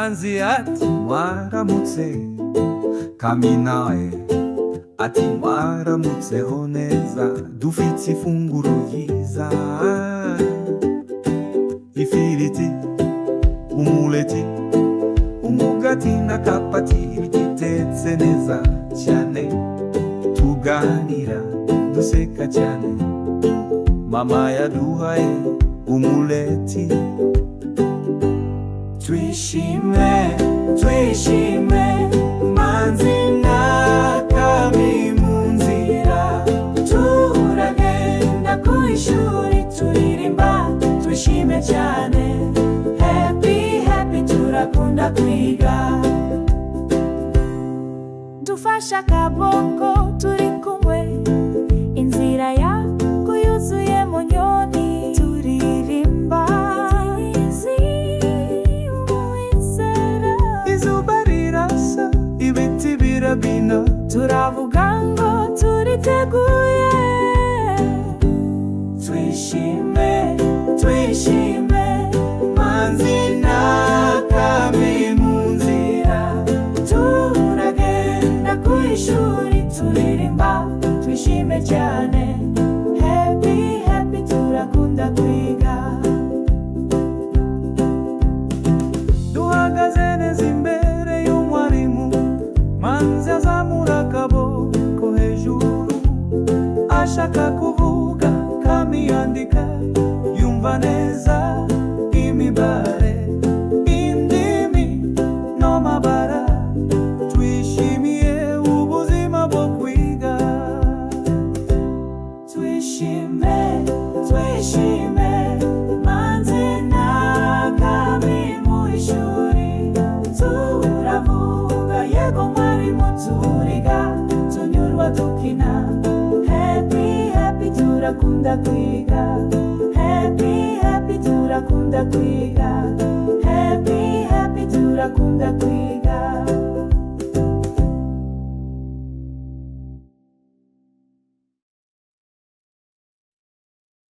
Manzi ati mwaramutse, Kaminae ati mwaramutseho neza, dufite ifunguro ryiza, ifiriti, umuleti, umugati na kapati bitetse neza cyane, tuganira duseka cyane, mama yaduhaye umuleti. Twishime, twishime, Manzi na Kami mu nzira, turagenda ku ishuri turirimba, twishime cyane, happy happy turakunda kwiga, dufasha akaboko turi kumwe, inzira yako yuzuye mu nyoni, turirimba izuba rirasa, ibiti birabina, turavuga ngo turiteguye. Twishime, twishime, Manzi na Kami mu nzira, turagenda ku ishuri turirimba, twishime cyane, happy happy turakunda kwiga, duhagaze neza imbere y'umwarimu, Manzi azamura akaboko hejuru, ashaka kuvuga, Kami yandika, yumva neza imibare, indimi no mabara, twishimiye ubuzima bwo kwiga. Twishime, twishime, Manzi na Kami mu ishuri, turavuga yego mwarimu turiga, tunyurwa dukina, happy happy turakunda kwiga, happy happy turakunda kwiga, happy happy turakunda kwiga.